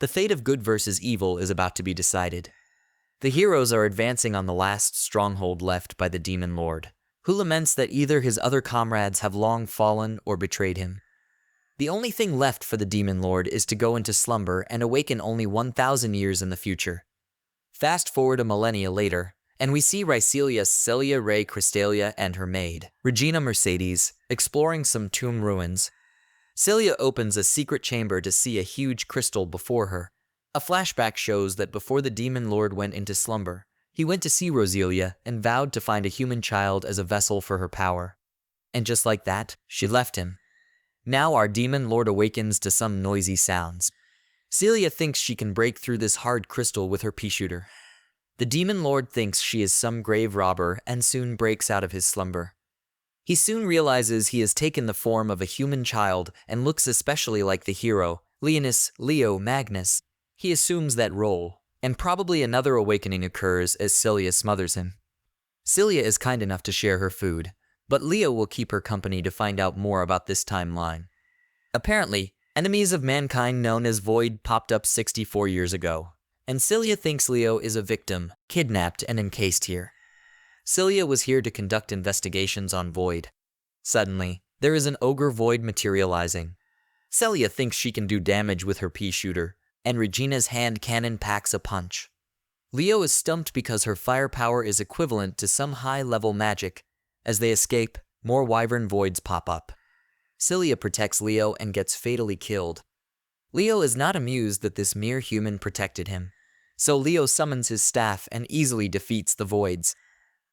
The fate of good versus evil is about to be decided. The heroes are advancing on the last stronghold left by the Demon Lord, who laments that either his other comrades have long fallen or betrayed him. The only thing left for the Demon Lord is to go into slumber and awaken only 1,000 years in the future. Fast forward a millennia later, and we see Rycelia Celia Ray Cristalia and her maid, Regina Mercedes, exploring some tomb ruins. Celia opens a secret chamber to see a huge crystal before her. A flashback shows that before the Demon Lord went into slumber, he went to see Roselia and vowed to find a human child as a vessel for her power. And just like that, she left him. Now our Demon Lord awakens to some noisy sounds. Celia thinks she can break through this hard crystal with her pea shooter. The Demon Lord thinks she is some grave robber and soon breaks out of his slumber. He soon realizes he has taken the form of a human child and looks especially like the hero, Leonis Leo Magnus. He assumes that role, and probably another awakening occurs as Celia smothers him. Celia is kind enough to share her food, but Leo will keep her company to find out more about this timeline. Apparently, enemies of mankind known as Void popped up 64 years ago, and Celia thinks Leo is a victim, kidnapped and encased here. Celia was here to conduct investigations on Void. Suddenly, there is an ogre Void materializing. Celia thinks she can do damage with her pea shooter, and Regina's hand cannon packs a punch. Leo is stumped because her firepower is equivalent to some high-level magic. As they escape, more wyvern voids pop up. Celia protects Leo and gets fatally killed. Leo is not amused that this mere human protected him, so Leo summons his staff and easily defeats the voids.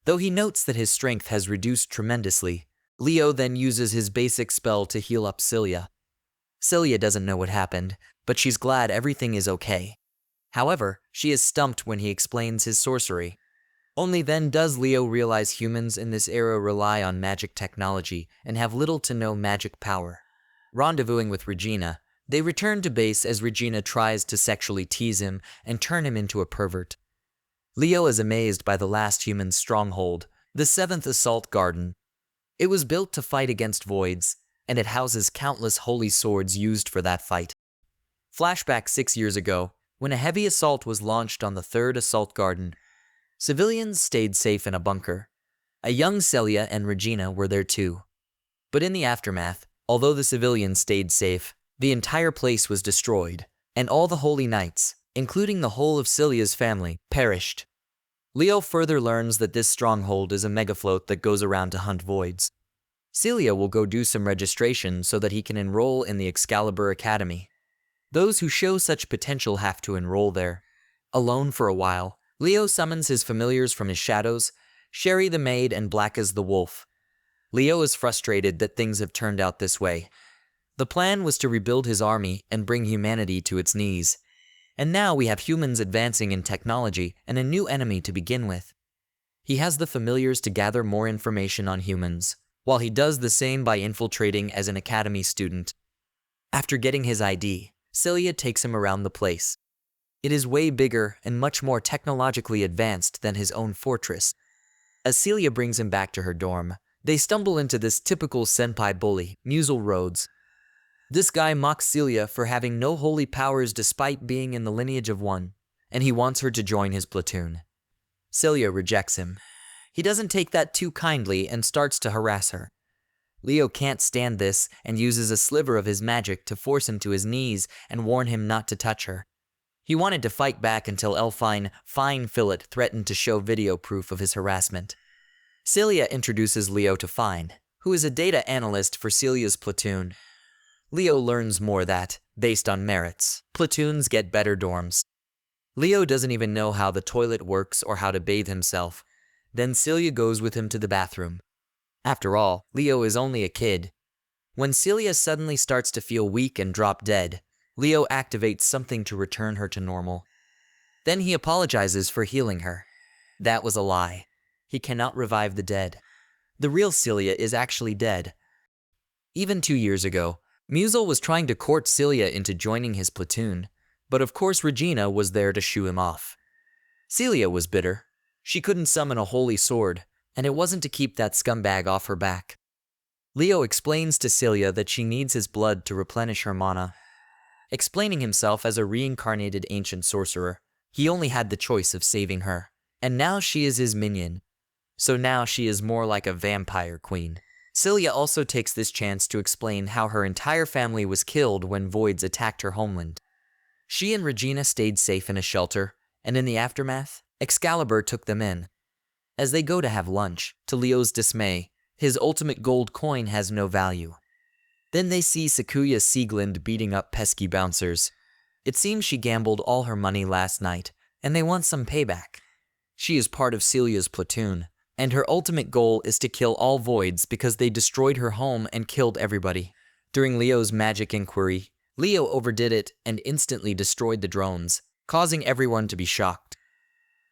Though he notes that his strength has reduced tremendously, Leo then uses his basic spell to heal up Celia. Celia doesn't know what happened, but she's glad everything is okay. However, she is stumped when he explains his sorcery. Only then does Leo realize humans in this era rely on magic technology and have little to no magic power. Rendezvousing with Regina, they return to base as Regina tries to sexually tease him and turn him into a pervert. Leo is amazed by the last human's stronghold, the 7th Assault Garden. It was built to fight against voids, and it houses countless holy swords used for that fight. Flashback 6 years ago, when a heavy assault was launched on the 3rd Assault Garden, civilians stayed safe in a bunker. A young Celia and Regina were there too. But in the aftermath, although the civilians stayed safe, the entire place was destroyed, and all the holy knights, including the whole of Celia's family, perished. Leo further learns that this stronghold is a megafloat that goes around to hunt voids. Celia will go do some registration so that he can enroll in the Excalibur Academy. Those who show such potential have to enroll there. Alone for a while, Leo summons his familiars from his shadows, Sherry the maid and Blackas the wolf. Leo is frustrated that things have turned out this way. The plan was to rebuild his army and bring humanity to its knees. And now we have humans advancing in technology and a new enemy to begin with. He has the familiars to gather more information on humans, while he does the same by infiltrating as an academy student. After getting his ID, Celia takes him around the place. It is way bigger and much more technologically advanced than his own fortress. As Celia brings him back to her dorm, they stumble into this typical senpai bully, Musil Rhodes. This guy mocks Celia for having no holy powers despite being in the lineage of one, and he wants her to join his platoon. Celia rejects him. He doesn't take that too kindly and starts to harass her. Leo can't stand this and uses a sliver of his magic to force him to his knees and warn him not to touch her. He wanted to fight back until Elfine Fine Fillet threatened to show video proof of his harassment. Celia introduces Leo to Fine, who is a data analyst for Celia's platoon. Leo learns more that, based on merits, platoons get better dorms. Leo doesn't even know how the toilet works or how to bathe himself. Then Celia goes with him to the bathroom. After all, Leo is only a kid. When Celia suddenly starts to feel weak and drop dead, Leo activates something to return her to normal. Then he apologizes for healing her. That was a lie. He cannot revive the dead. The real Celia is actually dead. Even 2 years ago, Musil was trying to court Celia into joining his platoon, but of course Regina was there to shoo him off. Celia was bitter. She couldn't summon a holy sword, and it wasn't to keep that scumbag off her back. Leo explains to Celia that she needs his blood to replenish her mana. explaining himself as a reincarnated ancient sorcerer. He only had the choice of saving her, and now she is his minion. So now she is more like a vampire queen. Celia also takes this chance to explain how her entire family was killed when voids attacked her homeland. She and Regina stayed safe in a shelter, and in the aftermath, Excalibur took them in. As they go to have lunch, to Leo's dismay, his ultimate gold coin has no value. Then they see Sakuya Sieglinde beating up pesky bouncers. It seems she gambled all her money last night, and they want some payback. She is part of Celia's platoon, and her ultimate goal is to kill all voids because they destroyed her home and killed everybody. During Leo's magic inquiry, Leo overdid it and instantly destroyed the drones, causing everyone to be shocked.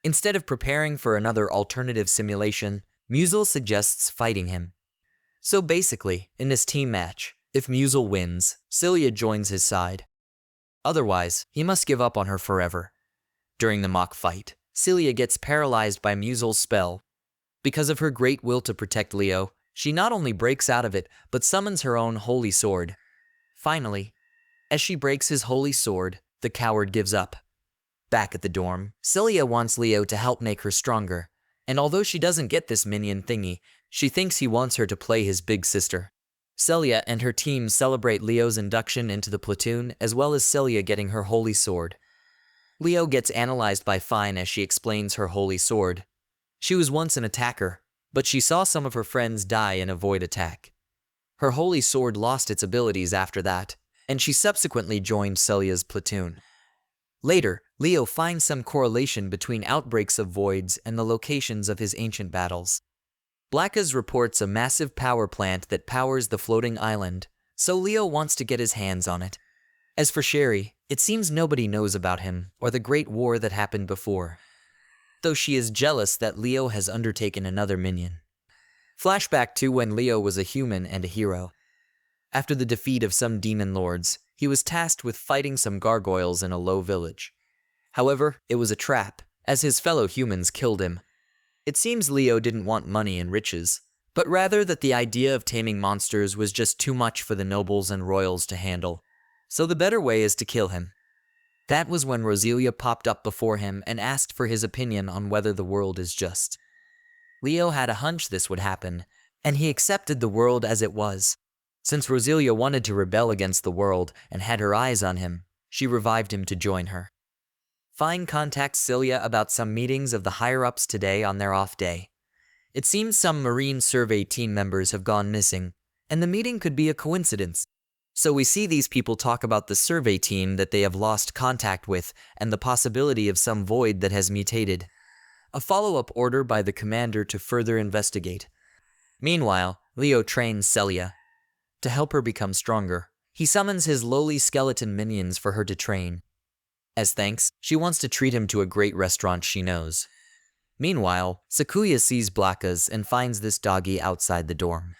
Instead of preparing for another alternative simulation, Musil suggests fighting him. So basically, in this team match, if Musil wins, Celia joins his side. Otherwise, he must give up on her forever. During the mock fight, Celia gets paralyzed by Musil's spell. Because of her great will to protect Leo, she not only breaks out of it, but summons her own holy sword. Finally, as she breaks his holy sword, the coward gives up. Back at the dorm, Celia wants Leo to help make her stronger, and although she doesn't get this minion thingy, she thinks he wants her to play his big sister. Celia and her team celebrate Leo's induction into the platoon, as well as Celia getting her holy sword. Leo gets analyzed by Fine as she explains her holy sword. She was once an attacker, but she saw some of her friends die in a void attack. Her holy sword lost its abilities after that, and she subsequently joined Celia's platoon. Later, Leo finds some correlation between outbreaks of voids and the locations of his ancient battles. Blackas reports a massive power plant that powers the floating island, so Leo wants to get his hands on it. As for Sherry, it seems nobody knows about him or the great war that happened before, though she is jealous that Leo has undertaken another minion. Flashback to when Leo was a human and a hero. After the defeat of some demon lords, he was tasked with fighting some gargoyles in a low village. However, it was a trap, as his fellow humans killed him. It seems Leo didn't want money and riches, but rather that the idea of taming monsters was just too much for the nobles and royals to handle. So the better way is to kill him. That was when Roselia popped up before him and asked for his opinion on whether the world is just. Leo had a hunch this would happen, and he accepted the world as it was. Since Roselia wanted to rebel against the world and had her eyes on him, she revived him to join her. Fine contacts Celia about some meetings of the higher-ups today on their off day. It seems some Marine Survey team members have gone missing, and the meeting could be a coincidence. So we see these people talk about the survey team that they have lost contact with and the possibility of some void that has mutated. A follow-up order by the commander to further investigate. Meanwhile, Leo trains Celia. To help her become stronger, he summons his lowly skeleton minions for her to train. As thanks, she wants to treat him to a great restaurant she knows. Meanwhile, Sakuya sees Blackas and finds this doggy outside the dorm.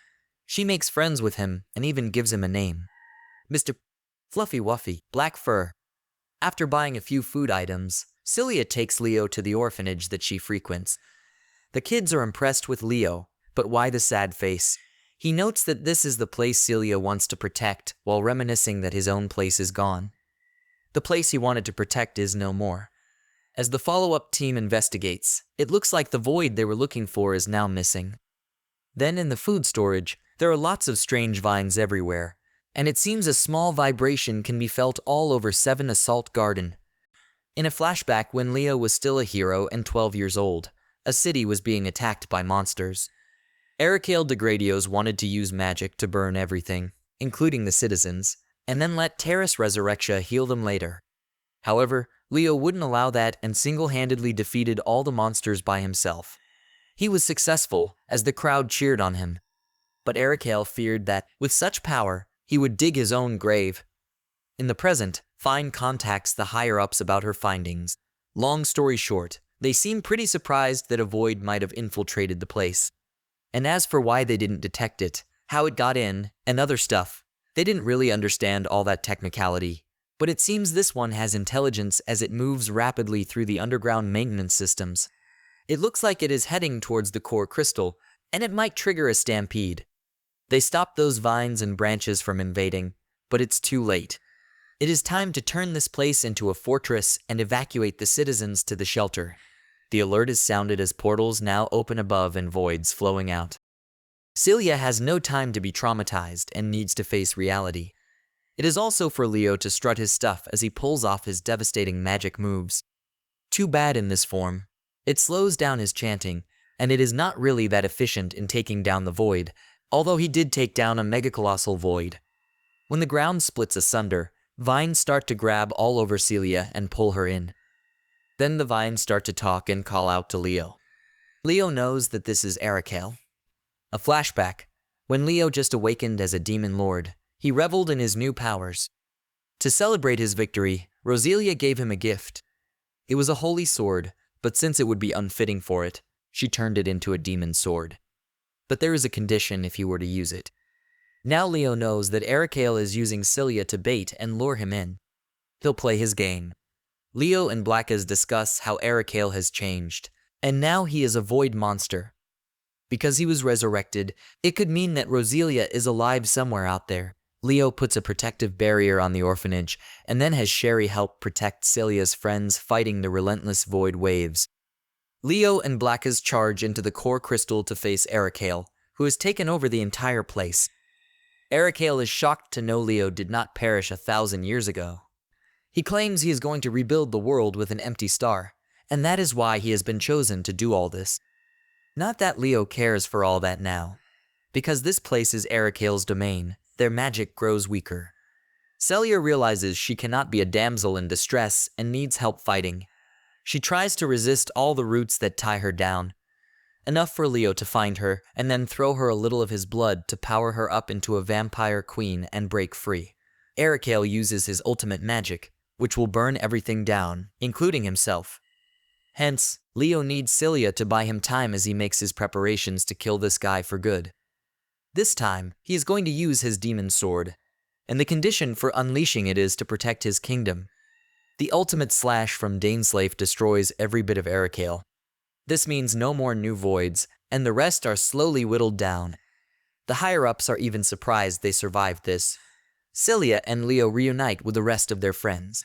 She makes friends with him and even gives him a name. Mr. Fluffy Wuffy, Black Fur. After buying a few food items, Celia takes Leo to the orphanage that she frequents. The kids are impressed with Leo, but why the sad face? He notes that this is the place Celia wants to protect, while reminiscing that his own place is gone. The place he wanted to protect is no more. As the follow-up team investigates, it looks like the void they were looking for is now missing. Then in the food storage, there are lots of strange vines everywhere, and it seems a small vibration can be felt all over 7 Assault Garden. In a flashback when Leo was still a hero and 12 years old, a city was being attacked by monsters. Ericale Degradios wanted to use magic to burn everything, including the citizens, and then let Terrace Resurrectia heal them later. However, Leo wouldn't allow that and single-handedly defeated all the monsters by himself. He was successful, as the crowd cheered on him. But Ericale feared that, with such power, he would dig his own grave. In the present, Fine contacts the higher-ups about her findings. Long story short, they seem pretty surprised that a void might have infiltrated the place. And as for why they didn't detect it, how it got in, and other stuff, they didn't really understand all that technicality, but it seems this one has intelligence as it moves rapidly through the underground maintenance systems. It looks like it is heading towards the core crystal, and it might trigger a stampede. They stop those vines and branches from invading, but it's too late. It is time to turn this place into a fortress and evacuate the citizens to the shelter. The alert is sounded as portals now open above and voids flowing out. Celia has no time to be traumatized and needs to face reality. It is also for Leo to strut his stuff as he pulls off his devastating magic moves. Too bad in this form. It slows down his chanting, and it is not really that efficient in taking down the void, although he did take down a megacolossal void. When the ground splits asunder, vines start to grab all over Celia and pull her in. Then the vines start to talk and call out to Leo. Leo knows that this is Arakale. A flashback. When Leo just awakened as a demon lord, he reveled in his new powers. To celebrate his victory, Roselia gave him a gift. It was a holy sword, but since it would be unfitting for it, she turned it into a demon sword. But there is a condition if he were to use it. Now Leo knows that Arakale is using Celia to bait and lure him in. He'll play his game. Leo and Blackas discuss how Arakale has changed, and now he is a void monster. Because he was resurrected, it could mean that Roselia is alive somewhere out there. Leo puts a protective barrier on the orphanage, and then has Sherry help protect Celia's friends fighting the relentless void waves. Leo and Blackas charge into the core crystal to face Arakale, who has taken over the entire place. Arakale is shocked to know Leo did not perish 1,000 years ago. He claims he is going to rebuild the world with an empty star, and that is why he has been chosen to do all this. Not that Leo cares for all that now. Because this place is Arakale's domain, their magic grows weaker. Celia realizes she cannot be a damsel in distress and needs help fighting. She tries to resist all the roots that tie her down. Enough for Leo to find her and then throw her a little of his blood to power her up into a vampire queen and break free. Arakale uses his ultimate magic, which will burn everything down, including himself. Hence, Leo needs Celia to buy him time as he makes his preparations to kill this guy for good. This time, he is going to use his demon sword, and the condition for unleashing it is to protect his kingdom. The ultimate slash from Daneslave destroys every bit of Arakale. This means no more new voids, and the rest are slowly whittled down. The higher-ups are even surprised they survived this. Celia and Leo reunite with the rest of their friends.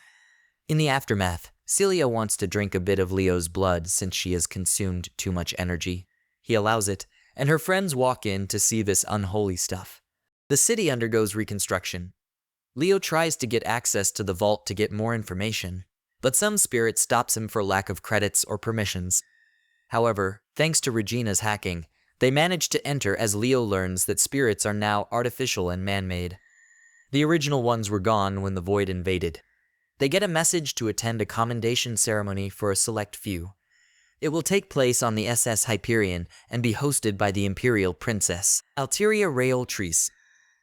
In the aftermath, Celia wants to drink a bit of Leo's blood since she has consumed too much energy. He allows it, and her friends walk in to see this unholy stuff. The city undergoes reconstruction. Leo tries to get access to the vault to get more information, but some spirit stops him for lack of credits or permissions. However, thanks to Regina's hacking, they manage to enter as Leo learns that spirits are now artificial and man-made. The original ones were gone when the void invaded. They get a message to attend a commendation ceremony for a select few. It will take place on the SS Hyperion and be hosted by the Imperial Princess, Alteria Raeoltrice.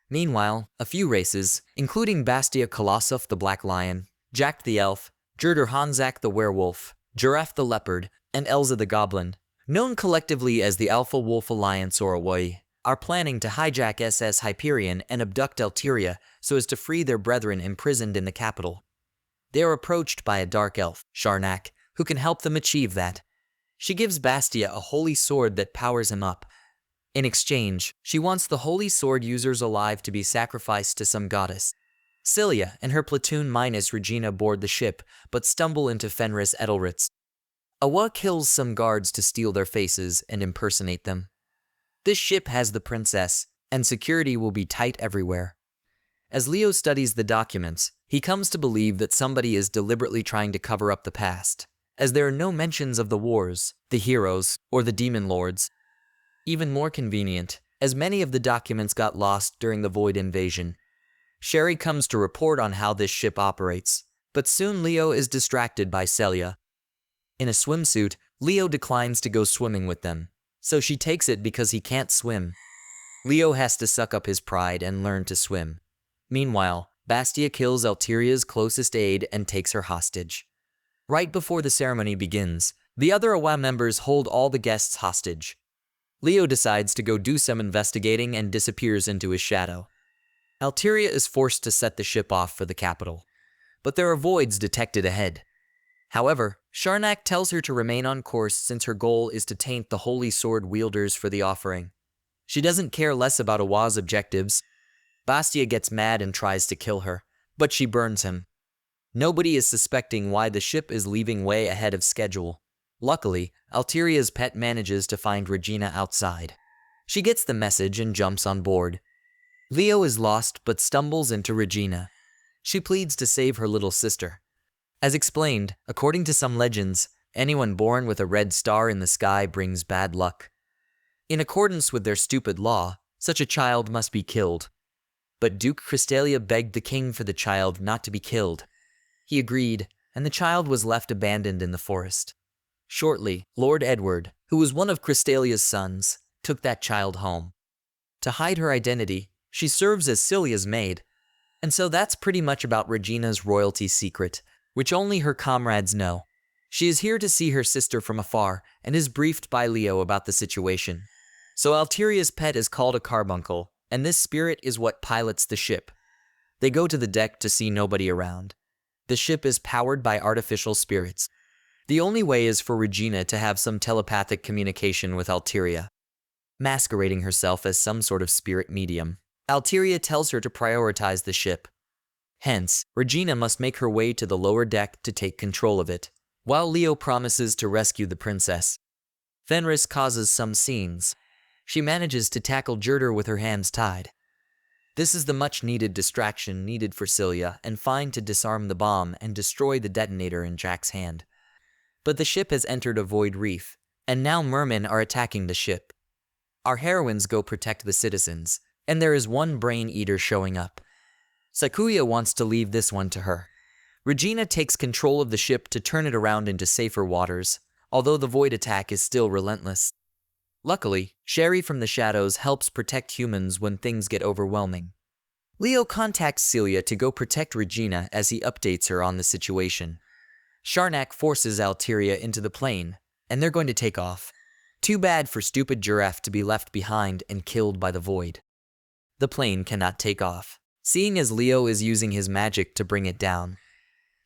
Meanwhile, a few races, including Bastia Colossoff the Black Lion, Jack the Elf, Jurder Hanzak the Werewolf, Giraffe the Leopard, and Elza the Goblin, known collectively as the Alpha Wolf Alliance or Away, are planning to hijack SS Hyperion and abduct Alteria so as to free their brethren imprisoned in the capital. They are approached by a dark elf, Sharnak, who can help them achieve that. She gives Bastia a holy sword that powers him up. In exchange, she wants the holy sword users alive to be sacrificed to some goddess. Celia and her platoon minus Regina board the ship, but stumble into Fenris Edelritz. Awa kills some guards to steal their faces and impersonate them. This ship has the princess, and security will be tight everywhere. As Leo studies the documents, he comes to believe that somebody is deliberately trying to cover up the past, as there are no mentions of the wars, the heroes, or the demon lords. Even more convenient, as many of the documents got lost during the Void invasion. Sherry comes to report on how this ship operates, but soon Leo is distracted by Celia. In a swimsuit, Leo declines to go swimming with them, so she takes it because he can't swim. Leo has to suck up his pride and learn to swim. Meanwhile, Bastia kills Alteria's closest aide and takes her hostage. Right before the ceremony begins, the other Awa members hold all the guests hostage. Leo decides to go do some investigating and disappears into his shadow. Alteria is forced to set the ship off for the capital, but there are voids detected ahead. However, Sharnak tells her to remain on course since her goal is to taint the holy sword wielders for the offering. She doesn't care less about Awa's objectives. Bastia gets mad and tries to kill her, but she burns him. Nobody is suspecting why the ship is leaving way ahead of schedule. Luckily, Alteria's pet manages to find Regina outside. She gets the message and jumps on board. Leo is lost but stumbles into Regina. She pleads to save her little sister. As explained, according to some legends, anyone born with a red star in the sky brings bad luck. In accordance with their stupid law, such a child must be killed. But Duke Cristalia begged the king for the child not to be killed. He agreed, and the child was left abandoned in the forest. Shortly, Lord Edward, who was one of Cristalia's sons, took that child home. To hide her identity, she serves as Celia's maid. And so that's pretty much about Regina's royalty secret, which only her comrades know. She is here to see her sister from afar and is briefed by Leo about the situation. So Alteria's pet is called a carbuncle, and this spirit is what pilots the ship. They go to the deck to see nobody around. The ship is powered by artificial spirits. The only way is for Regina to have some telepathic communication with Alteria, masquerading herself as some sort of spirit medium. Alteria tells her to prioritize the ship. Hence, Regina must make her way to the lower deck to take control of it, while Leo promises to rescue the princess. Fenris causes some scenes. She manages to tackle Jurder with her hands tied. This is the much-needed distraction needed for Celia and Fine to disarm the bomb and destroy the detonator in Jack's hand. But the ship has entered a void reef, and now mermen are attacking the ship. Our heroines go protect the citizens, and there is one brain eater showing up. Sakuya wants to leave this one to her. Regina takes control of the ship to turn it around into safer waters, although the void attack is still relentless. Luckily, Sherry from the shadows helps protect humans when things get overwhelming. Leo contacts Celia to go protect Regina as he updates her on the situation. Sharnak forces Alteria into the plane, and they're going to take off. Too bad for stupid Giraffe to be left behind and killed by the void. The plane cannot take off, seeing as Leo is using his magic to bring it down.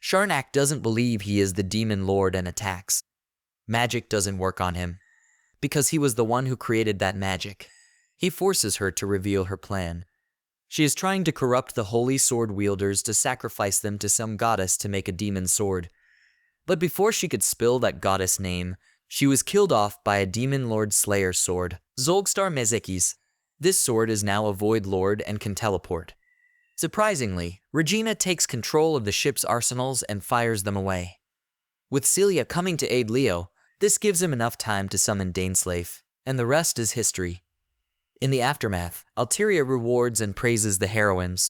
Sharnak doesn't believe he is the demon lord and attacks. Magic doesn't work on him, because he was the one who created that magic. He forces her to reveal her plan. She is trying to corrupt the holy sword wielders to sacrifice them to some goddess to make a demon sword. But before she could spill that goddess name, she was killed off by a demon lord slayer sword, Zolgstar Mezekis. This sword is now a void lord and can teleport. Surprisingly, Regina takes control of the ship's arsenals and fires them away. With Celia coming to aid Leo, this gives him enough time to summon Daneslave, and the rest is history. In the aftermath, Alteria rewards and praises the heroines,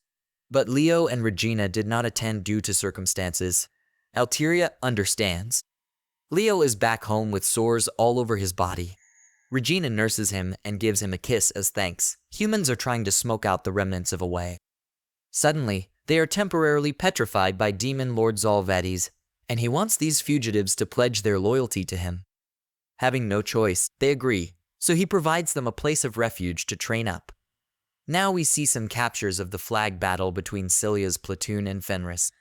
but Leo and Regina did not attend due to circumstances. Alteria understands. Leo is back home with sores all over his body. Regina nurses him and gives him a kiss as thanks. Humans are trying to smoke out the remnants of a way. Suddenly, they are temporarily petrified by Demon Lord Zalvadis, and he wants these fugitives to pledge their loyalty to him. Having no choice, they agree, so he provides them a place of refuge to train up. Now we see some captures of the flag battle between Celia's platoon and Fenris.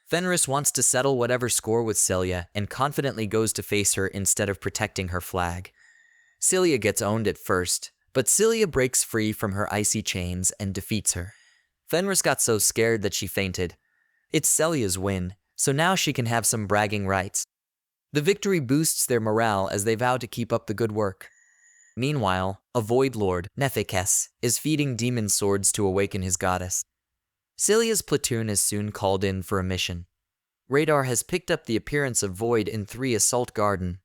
Fenris wants to settle whatever score with Celia and confidently goes to face her instead of protecting her flag. Celia gets owned at first, but Celia breaks free from her icy chains and defeats her. Fenris got so scared that she fainted. It's Celia's win, so now she can have some bragging rights. The victory boosts their morale as they vow to keep up the good work. Meanwhile, a Void Lord, Nephekes, is feeding demon swords to awaken his goddess. Celia's platoon is soon called in for a mission. Radar has picked up the appearance of Void in 3 Assault Garden.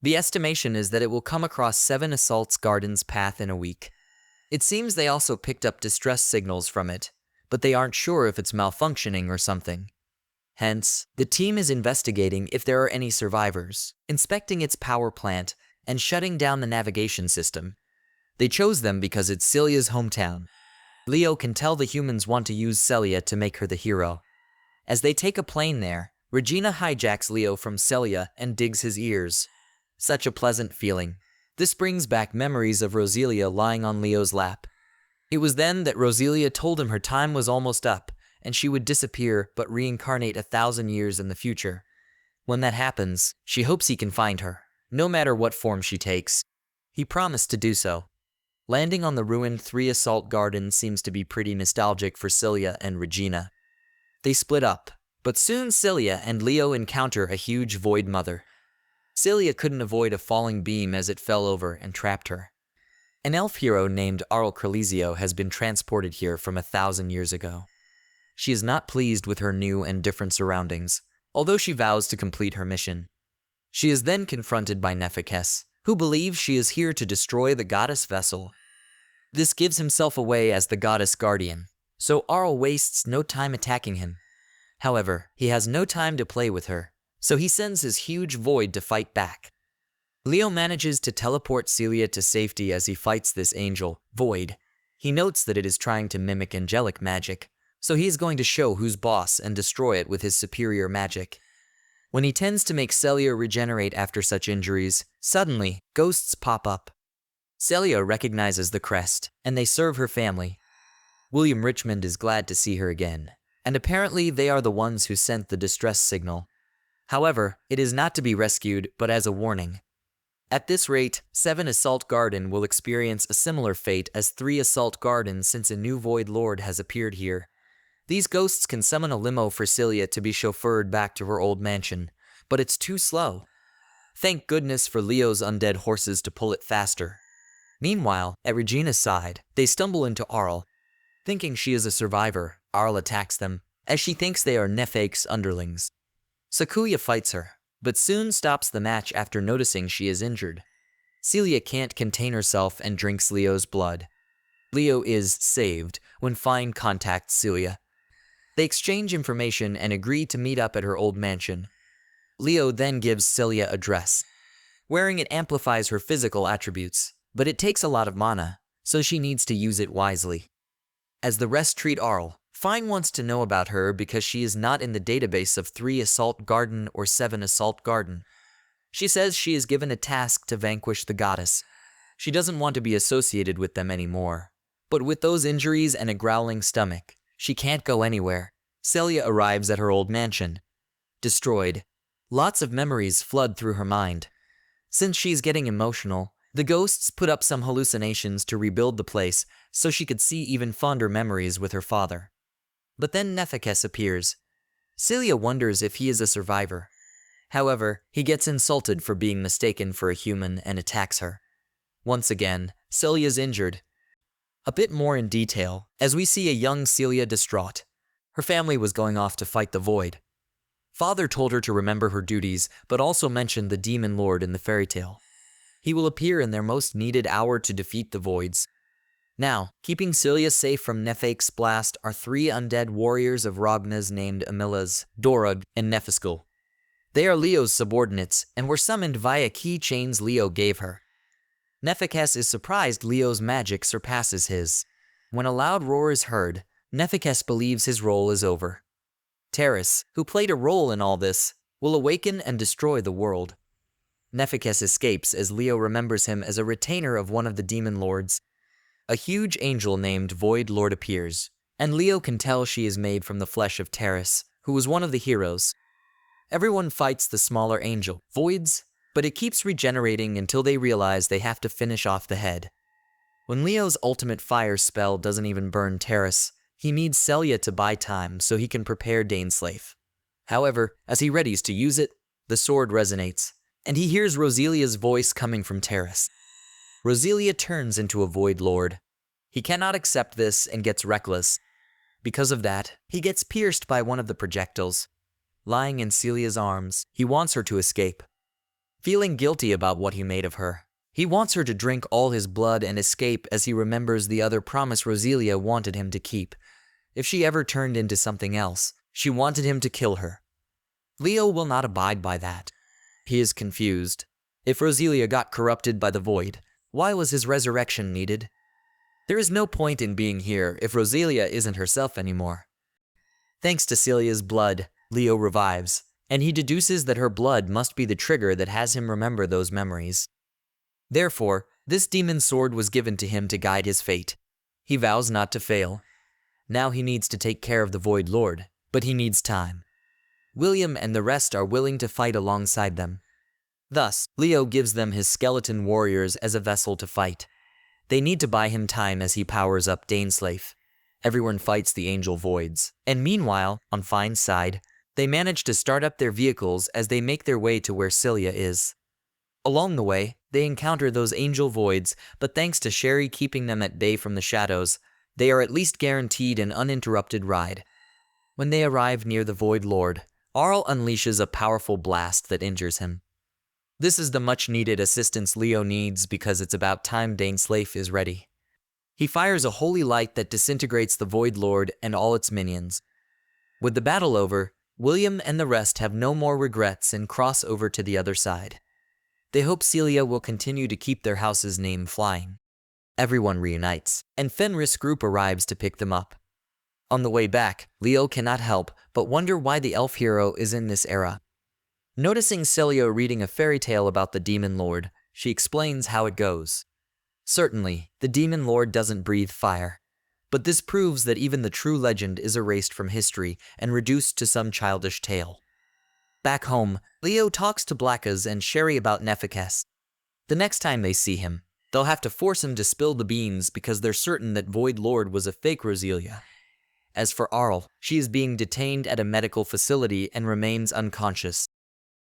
The estimation is that it will come across 7 Assault Gardens' path in a week. It seems they also picked up distress signals from it, but they aren't sure if it's malfunctioning or something. Hence, the team is investigating if there are any survivors, inspecting its power plant, and shutting down the navigation system. They chose them because it's Celia's hometown. Leo can tell the humans want to use Celia to make her the hero. As they take a plane there, Regina hijacks Leo from Celia and digs his ears. Such a pleasant feeling. This brings back memories of Roselia lying on Leo's lap. It was then that Roselia told him her time was almost up, and she would disappear but reincarnate 1,000 years in the future. When that happens, she hopes he can find her, no matter what form she takes. He promised to do so. Landing on the ruined 3 Assault Garden seems to be pretty nostalgic for Celia and Regina. They split up, but soon Celia and Leo encounter a huge void mother. Celia couldn't avoid a falling beam as it fell over and trapped her. An elf hero named Arl Crelizio has been transported here from 1,000 years ago. She is not pleased with her new and different surroundings, although she vows to complete her mission. She is then confronted by Nephekes, who believes she is here to destroy the goddess vessel. This gives himself away as the goddess guardian, so Arl wastes no time attacking him. However, he has no time to play with her, so he sends his huge void to fight back. Leo manages to teleport Celia to safety as he fights this angel, Void. He notes that it is trying to mimic angelic magic, so he is going to show who's boss and destroy it with his superior magic. When he tends to make Celia regenerate after such injuries, suddenly, ghosts pop up. Celia recognizes the crest, and they serve her family. William Richmond is glad to see her again, and apparently they are the ones who sent the distress signal. However, it is not to be rescued, but as a warning. At this rate, 7 Assault Garden will experience a similar fate as 3 Assault Garden since a new Void Lord has appeared here. These ghosts can summon a limo for Celia to be chauffeured back to her old mansion, but it's too slow. Thank goodness for Leo's undead horses to pull it faster. Meanwhile, at Regina's side, they stumble into Arl. Thinking she is a survivor, Arl attacks them, as she thinks they are Nephek's underlings. Sakuya fights her, but soon stops the match after noticing she is injured. Celia can't contain herself and drinks Leo's blood. Leo is saved when Fine contacts Celia. They exchange information and agree to meet up at her old mansion. Leo then gives Celia a dress. Wearing it amplifies her physical attributes, but it takes a lot of mana, so she needs to use it wisely. As the rest treat Arl, Fine wants to know about her because she is not in the database of 3 Assault Garden or 7 Assault Garden. She says she is given a task to vanquish the goddess. She doesn't want to be associated with them anymore. But with those injuries and a growling stomach, she can't go anywhere. Celia arrives at her old mansion. Destroyed. Lots of memories flood through her mind. Since she's getting emotional, the ghosts put up some hallucinations to rebuild the place so she could see even fonder memories with her father. But then Nephekes appears. Celia wonders if he is a survivor. However, he gets insulted for being mistaken for a human and attacks her. Once again, Celia's injured. A bit more in detail, as we see a young Celia distraught. Her family was going off to fight the Void. Father told her to remember her duties, but also mentioned the Demon Lord in the fairy tale. He will appear in their most needed hour to defeat the Voids. Now, keeping Celia safe from Nephek's blast are 3 undead warriors of Ragna's named Amilas, Dorug, and Nepheskel. They are Leo's subordinates, and were summoned via key chains Leo gave her. Nephekes is surprised Leo's magic surpasses his. When a loud roar is heard, Nephekes believes his role is over. Terrace, who played a role in all this, will awaken and destroy the world. Nephekes escapes as Leo remembers him as a retainer of one of the demon lords. A huge angel named Void Lord appears, and Leo can tell she is made from the flesh of Terrace, who was one of the heroes. Everyone fights the smaller angel, Voids, but it keeps regenerating until they realize they have to finish off the head. When Leo's ultimate fire spell doesn't even burn Terrace, he needs Celia to buy time so he can prepare Daneslave. However, as he readies to use it, the sword resonates, and he hears Roselia's voice coming from Terrace. Roselia turns into a Void Lord. He cannot accept this and gets reckless. Because of that, he gets pierced by one of the projectiles. Lying in Celia's arms, he wants her to escape. Feeling guilty about what he made of her, he wants her to drink all his blood and escape as he remembers the other promise Roselia wanted him to keep. If she ever turned into something else, she wanted him to kill her. Leo will not abide by that. He is confused. If Roselia got corrupted by the Void, why was his resurrection needed? There is no point in being here if Roselia isn't herself anymore. Thanks to Celia's blood, Leo revives, and he deduces that her blood must be the trigger that has him remember those memories. Therefore, this demon sword was given to him to guide his fate. He vows not to fail. Now he needs to take care of the Void Lord, but he needs time. William and the rest are willing to fight alongside them. Thus, Leo gives them his skeleton warriors as a vessel to fight. They need to buy him time as he powers up Daneslave. Everyone fights the angel voids. And meanwhile, on Fine's side, they manage to start up their vehicles as they make their way to where Celia is. Along the way, they encounter those angel voids, but thanks to Sherry keeping them at bay from the shadows, they are at least guaranteed an uninterrupted ride. When they arrive near the Void Lord, Arl unleashes a powerful blast that injures him. This is the much-needed assistance Leo needs because it's about time Dainsleif is ready. He fires a holy light that disintegrates the Void Lord and all its minions. With the battle over, William and the rest have no more regrets and cross over to the other side. They hope Celia will continue to keep their house's name flying. Everyone reunites, and Fenris' group arrives to pick them up. On the way back, Leo cannot help but wonder why the elf hero is in this era. Noticing Celia reading a fairy tale about the Demon Lord, she explains how it goes. Certainly, the Demon Lord doesn't breathe fire, but this proves that even the true legend is erased from history and reduced to some childish tale. Back home, Leo talks to Blackas and Sherry about Nephikes. The next time they see him, they'll have to force him to spill the beans because they're certain that Void Lord was a fake Roselia. As for Arl, she is being detained at a medical facility and remains unconscious.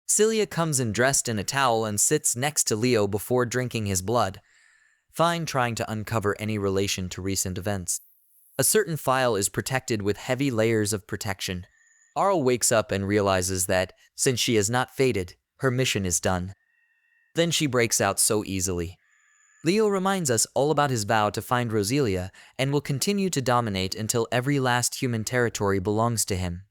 Celia comes in dressed in a towel and sits next to Leo before drinking his blood, Fine trying to uncover any relation to recent events. A certain file is protected with heavy layers of protection. Arl wakes up and realizes that, since she has not faded, her mission is done. Then she breaks out so easily. Leo reminds us all about his vow to find Roselia and will continue to dominate until every last human territory belongs to him.